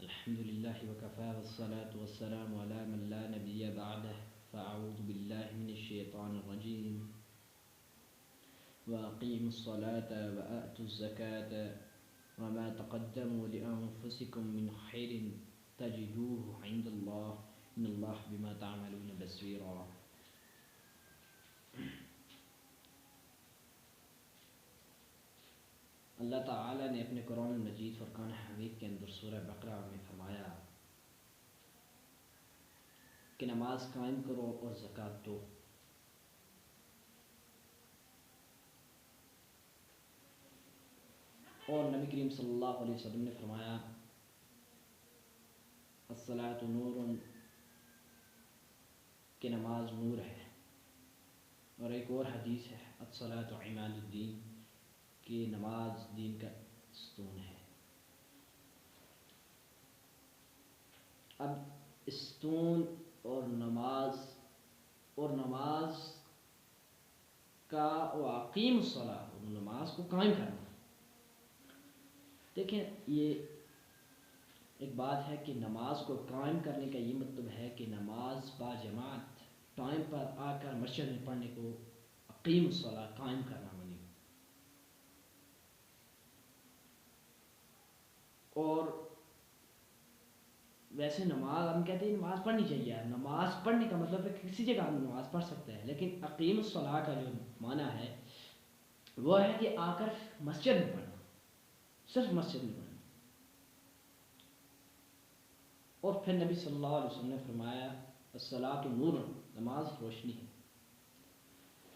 الحمد للہ وکفى والصلاة والسلام علی من لا نبی بعدہ فاعوذ باللہ من الشیطان الرجیم واقیموا الصلاة وآتوا الزکاة وما تقدموا لأنفسکم من خیر تجدوه عند اللہ ان اللہ بما تعملون بصیر۔ اللہ تعالیٰ نے اپنے قرآن المجید فرقان حمید کے اندر سورہ بقرہ میں فرمایا کہ نماز قائم کرو اور زکوٰۃ دو۔ اور نبی کریم صلی اللہ علیہ وسلم نے فرمایا الصلاۃ نور، کہ نماز نور ہے۔ اور ایک اور حدیث ہے الصلاۃ عماد الدین، کہ نماز دین کا ستون ہے۔ اب ستون اور نماز کا واقیم الصلاۃ، اور نماز کو قائم کرنا۔ دیکھیں یہ ایک بات ہے کہ نماز کو قائم کرنے کا یہ مطلب ہے کہ نماز با جماعت ٹائم پر آ کر مسجد میں پڑھنے کو اقیم الصلاۃ قائم کرنا منی۔ اور ویسے نماز ہم کہتے ہیں نماز پڑھنی چاہیے، نماز پڑھنے کا مطلب ہے کہ کسی جگہ ہم نماز پڑھ سکتے ہیں، لیکن اقیم الصلاۃ کا جو معنی ہے وہ ہے کہ آ کر مسجد میں پڑھنا، صرف مسجد میں پڑھنا۔ اور پھر نبی صلی اللہ علیہ وسلم نے فرمایا الصلاۃ نور، نماز روشنی ہے۔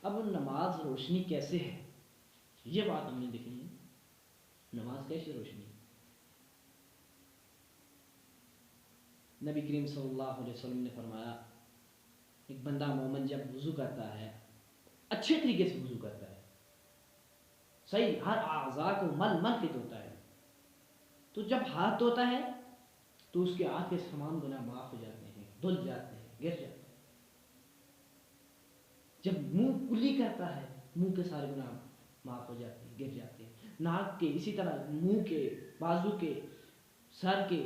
اب نماز روشنی کیسے ہے، یہ بات ہم نے دیکھنی ہے، نماز کیسے روشنی ہے۔ نبی کریم صلی اللہ علیہ وسلم نے فرمایا ایک بندہ مومن جب وضو کرتا ہے، اچھے طریقے سے وضو کرتا ہے، صحیح ہر اعضاء کو مل کے دھوتا ہے، تو جب ہاتھ دھوتا ہے تو اس کے ہاتھ کے تمام گناہ معاف ہو جاتے ہیں، دھل جاتے ہیں، گر جاتے ہیں۔ جب منہ کلی کرتا ہے، منہ کے سارے گناہ معاف ہو جاتے ہیں، گر جاتے ہیں۔ ناک کے اسی طرح، منہ کے، بازو کے، سر کے،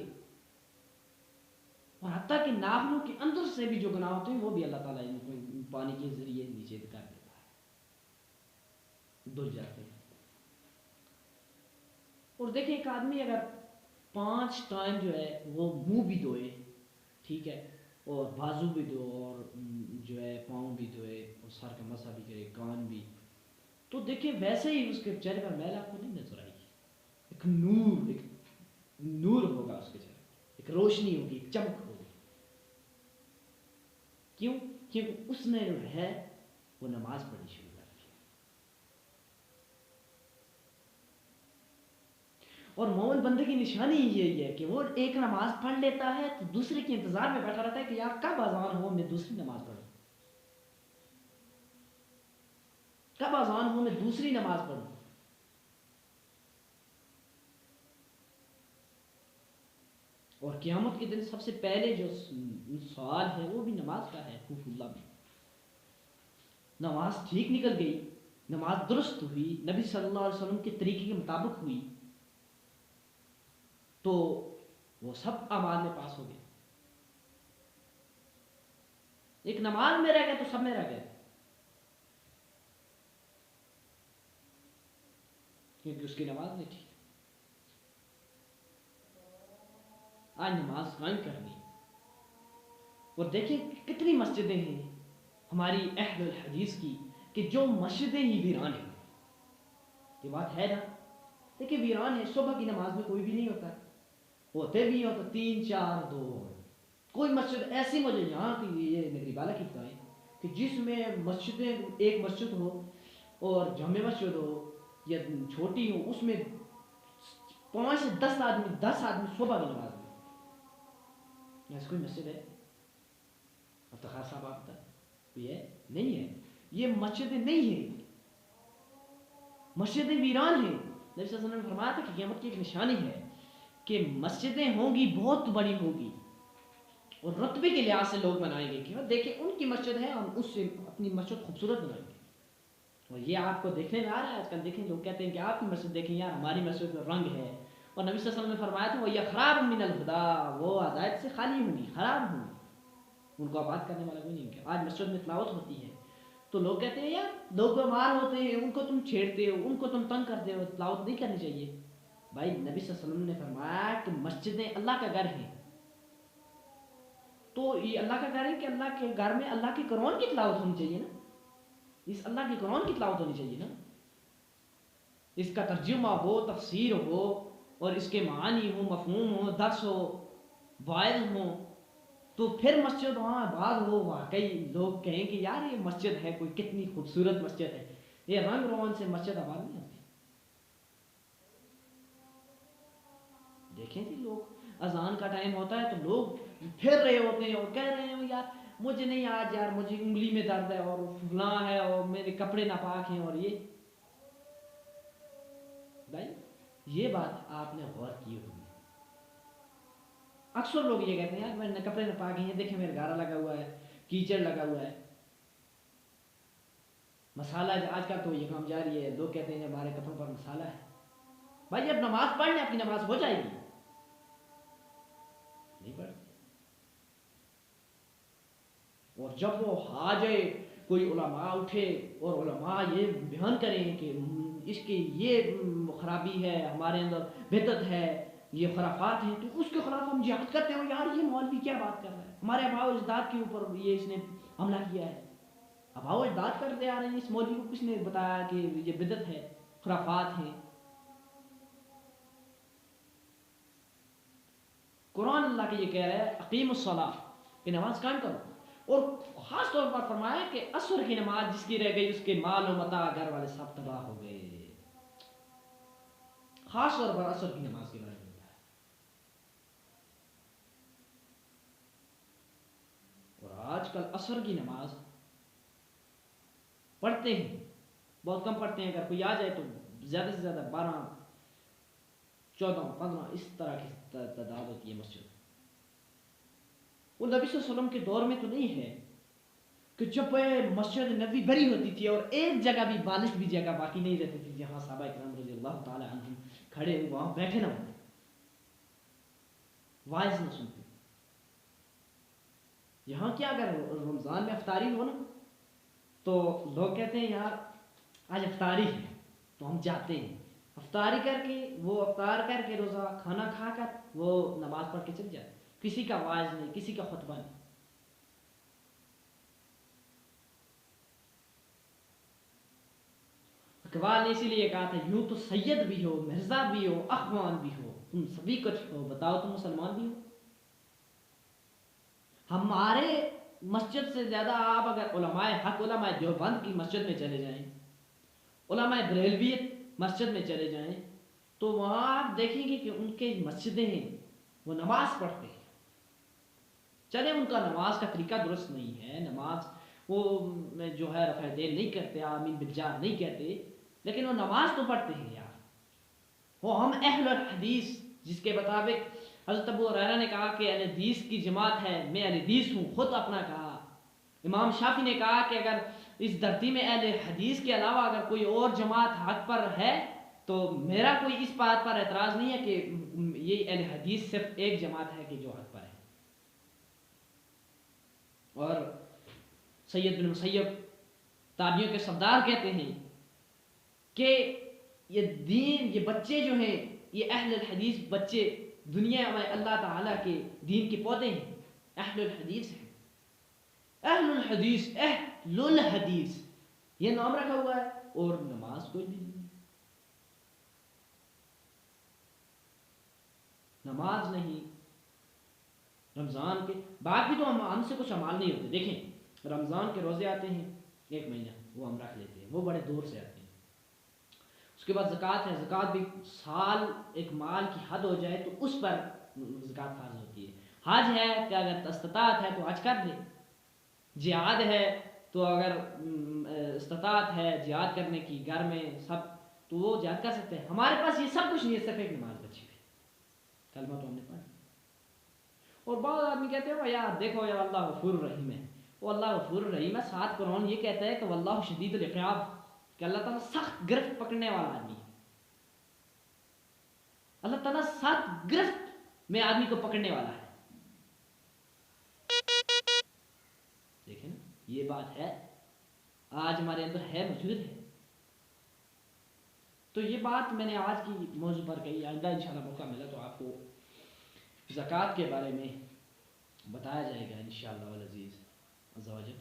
اور حتیٰ کہ ناخنوں کے اندر سے بھی جو گناہ ہوتے ہیں وہ بھی اللہ تعالیٰ ان کو پانی کے ذریعے نیچے کر دیتا ہے، دھل جاتے ہیں۔ اور دیکھیں ایک آدمی اگر 5 ٹائم جو ہے وہ منہ بھی دھوئے، ٹھیک ہے، اور بازو بھی دھو، اور جو ہے پاؤں بھی دھوئے، اور سر کا مسح بھی کرے، کان بھی، تو دیکھیں ویسے ہی اس کے چہرے پر میل آپ کو نہیں نظر آئے گی۔ ایک نور ہوگا اس کے چہرے، ایک روشنی ہوگی، ایک چمک ہوگی۔ کیوں؟ کیونکہ اس نے جو ہے وہ نماز پڑھنی شروع کر دی۔ اور مومن بندے کی نشانی یہی ہے کہ وہ ایک نماز پڑھ لیتا ہے تو دوسرے کے انتظار میں بیٹھا رہتا ہے کہ یار کب اذان ہو میں دوسری نماز پڑھوں، کب اذان ہو میں دوسری نماز پڑھوں۔ اور قیامت کے دن سب سے پہلے جو سوال ہے وہ بھی نماز کا ہے، خوف اللہ بھی۔ نماز ٹھیک نکل گئی، نماز درست ہوئی، نبی صلی اللہ علیہ وسلم کے طریقے کے مطابق ہوئی، تو وہ سب اعمال میں پاس ہو گئے۔ ایک نماز میں رہ گئے تو سب میں رہ گئے، کیونکہ اس کی نماز نہیں تھی۔ آج نماز قائم کرنی، اور دیکھیں کتنی مسجدیں ہیں ہماری اہل الحدیث کی کہ جو مسجدیں ہی ویران ہیں۔ یہ بات ہے نا، دیکھیں ویران ہے، صبح کی نماز میں کوئی بھی نہیں ہوتا، ہوتے بھی ہیں تو 3 4 2، کوئی مسجد ایسی مجھے یہاں کی یہ نگری بالا کی بتائیں کہ جس میں مسجدیں، ایک مسجد ہو اور جامع مسجد ہو یا چھوٹی ہو، اس میں 5 سے 10 آدمی صبح کی نماز میں، ایسی کوئی مسجد ہے؟ افتخار صاحب آپ بتائیں، کوئی ہے؟ نہیں ہے۔ یہ مسجدیں نہیں ہیں، مسجدیں ویران ہیں۔ نبی صلی اللہ علیہ وسلم نے فرمایا تھا کہ قیامت کی ایک نشانی ہے کہ مسجدیں ہوں گی، بہت بڑی ہوں گی، اور رتبے کے لحاظ سے لوگ بنائیں گے کہ دیکھیں ان کی مسجد ہے، ہم اس سے اپنی مسجد خوبصورت بنائیں گے۔ اور یہ آپ کو دیکھنے میں آ رہا ہے آج کل، دیکھیں لوگ کہتے ہیں کہ آپ کی مسجد دیکھیں یار، ہماری مسجد میں رنگ ہے، اور نبی صلی اللہ علیہ وسلم نے فرمایا تھا وہ یہ خراب من الہدا، وہ ہدایت سے خالی ہوں گی، خراب ہوں گی، ان کو آباد کرنے والا کوئی نہیں ہوگا۔ آج مسجد میں تلاوت ہوتی ہے تو لوگ کہتے ہیں یار لوگ بیمار ہوتے ہیں ان کو تم چھیڑتے ہو، ان کو تم تنگ کرتے ہو، تلاوت نہیں کرنی چاہیے۔ بھائی نبی صلی اللہ علیہ وسلم نے فرمایا کہ مسجدیں اللہ کا گھر ہیں، تو یہ اللہ کا گھر ہے کہ اللہ کے گھر میں اللہ کے قرآن کی تلاوت ہونی چاہیے نا، اس اللہ کے قرآن کی تلاوت ہونی چاہیے نا، اس کا ترجمہ ہو، تفسیر ہو، اور اس کے معانی ہو، مفہوم ہو، درس ہو، وائز ہو، تو پھر مسجد وہاں آباد ہو، واقعی لوگ کہیں کہ یار یہ مسجد ہے، کوئی کتنی خوبصورت مسجد ہے۔ یہ رنگ روغن سے مسجد آباد نہیں ہوتی۔ دیکھیں جی لوگ اذان کا ٹائم ہوتا ہے تو لوگ پھر رہے ہوتے ہیں اور کہہ رہے ہیں یار مجھے نہیں آج، یار مجھے انگلی میں درد ہے اور فلاں ہے اور میرے کپڑے ناپاک ہیں، اور یہ بھائی یہ بات آپ نے غور کی ہوگی، اکثر لوگ یہ کہتے ہیں یار میرے کپڑے ناپاک ہیں، دیکھیں میرے گارا لگا ہوا ہے، کیچڑ لگا ہوا ہے، مسالہ آج کل تو یہ کام جاری ہے، لوگ کہتے ہیں ہمارے کپڑوں پر مسالہ ہے۔ بھائی جب نماز پڑھ لیں آپ کی نماز ہو جائے گی، نہیں پڑھتے۔ اور جب وہ آ جائے کوئی علماء اٹھے اور علماء یہ بیان کریں کہ اس کی یہ خرابی ہے، ہمارے اندر بدعت ہے، یہ خرافات ہیں، تو اس کے خلاف ہم جہاد کرتے ہیں، یار یہ مولوی کیا بات کر رہا ہے، ہمارے آباء و اجداد کے اوپر یہ اس نے حملہ کیا ہے، آباء و اجداد کرتے آ رہے ہیں، اس مولوی کو کس نے بتایا کہ یہ بدعت ہے، خرافات ہیں۔ قرآن اللہ کے یہ کہہ رہا ہے اقیم الصلاۃ کہ نماز قائم کرو، اور خاص طور پر فرمایا کہ عصر کی نماز جس کی رہ گئی اس کے مال و متاع گھر والے سب تباہ ہو گئے، خاص طور پر عصر کی نماز کے بارے میں بتایا۔ اور آج کل عصر کی نماز پڑھتے ہیں، بہت کم پڑھتے ہیں، اگر کوئی آ جائے تو زیادہ سے زیادہ 12 14 15 اس طرح کی تعداد ہوتی ہے مسجد۔ وہ نبی صلی اللہ علیہ وسلم کے دور میں تو نہیں ہے کہ جب مسجد نبی بری ہوتی تھی اور ایک جگہ بھی بالش بھی جگہ باقی نہیں رہتی تھی جہاں صحابہ کرام رضی اللہ تعالی عنہم کھڑے وہاں بیٹھے نہ ہوتے، وائز نہ سنتے۔ یہاں کیا اگر رمضان میں افطاری ہو نا تو لوگ کہتے ہیں یار آج افطاری ہے تو ہم جاتے ہیں، افطاری کر کے وہ افطار کر کے روزہ کھانا کھا کر وہ نماز پڑھ کے چل جاتے، کسی کا وائز نہیں، کسی کا خطبہ نہیں۔ اقبال نے اسی لیے کہا تھا یوں تو سید بھی ہو، مرزا بھی ہو، اخوان بھی ہو، تم سبھی کچھ ہو، بتاؤ تم مسلمان بھی ہو۔ ہمارے مسجد سے زیادہ آپ اگر علماء حق، علماء دیوبند کی مسجد میں چلے جائیں، علماء بریلویت مسجد میں چلے جائیں، تو وہاں آپ دیکھیں گے کہ ان کے مسجدیں ہیں، وہ نماز پڑھتے ہیں، چلے ان کا نماز کا طریقہ درست نہیں ہے، نماز وہ جو ہے رفع دین نہیں کرتے، آمین بالجار نہیں کہتے، لیکن وہ نماز تو پڑھتے ہیں یار۔ وہ ہم اہل الحدیث جس کے مطابق حضرت ابو ہریرہ نے کہا کہ اہل حدیث کی جماعت ہے، میں اہل حدیث ہوں، خود اپنا کہا۔ امام شافعی نے کہا کہ اگر اس دھرتی میں اہل حدیث کے علاوہ اگر کوئی اور جماعت حق پر ہے تو میرا کوئی اس بات پر اعتراض نہیں ہے کہ یہ اہل حدیث صرف ایک جماعت ہے کہ جو حق پر ہے۔ اور سید بن مسیب تابعیوں کے سردار کہتے ہیں کہ یہ دین، یہ بچے جو ہیں، یہ اہل الحدیث بچے دنیا میں اللہ تعالیٰ کے دین کے پودے ہیں، اہل الحدیث ہیں۔ اہل الحدیث، اہل الحدیث یہ نام رکھا ہوا ہے، اور نماز کوئی بھی نہیں، نماز نہیں۔ رمضان کے بعد بھی تو ہم سے کچھ اعمال نہیں ہوتے، دیکھیں رمضان کے روزے آتے ہیں 1 مہینہ، وہ ہم رکھ لیتے ہیں، وہ بڑے دور سے آتے ہیں۔ اس کے بعد زکوٰۃ ہے، زکوٰۃ بھی سال ایک مال کی حد ہو جائے تو اس پر زکوٰۃ فرض ہوتی ہے۔ حج ہے کہ اگر استطاعت ہے تو حج کر لے، جہاد ہے تو اگر استطاعت ہے جہاد کرنے کی گھر میں سب تو وہ جہاد کر سکتے ہیں۔ ہمارے پاس یہ سب کچھ نہیں ہے، صرف ایک نماز بچی ہوئی، کلمہ تو ہم نے پڑھا۔ اور بعض آدمی کہتے ہیں یار دیکھو یار اللہ غفور الرحیم ہے، وہ اللہ غفور الرحیم ہے، ساتھ قرآن یہ کہتا ہے کہ واللہ شدید العقاب، کہ اللہ تعالیٰ سخت گرفت پکڑنے والا آدمی ہے۔ اللہ اللہ تعالیٰ 7 گرفت میں آدمی کو پکڑنے والا ہے. دیکھیں نا, یہ بات ہے آج ہمارے اندر ہے, موجود ہے. تو یہ بات میں نے آج کی موضوع پر کہی. آئندہ انشاءاللہ موقع ملا تو آپ کو زکوٰۃ کے بارے میں بتایا جائے گا انشاءاللہ العزیز عز و جل.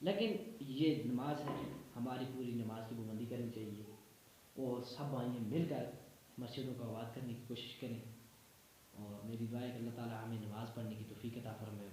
لیکن یہ نماز ہے, ہماری پوری نماز کی پابندی کرنی چاہیے, اور سب بھائی مل کر مسجدوں کو آباد کرنے کی کوشش کریں. اور میری دعا ہے کہ اللہ تعالیٰ ہمیں نماز پڑھنے کی توفیق عطا فرمائے.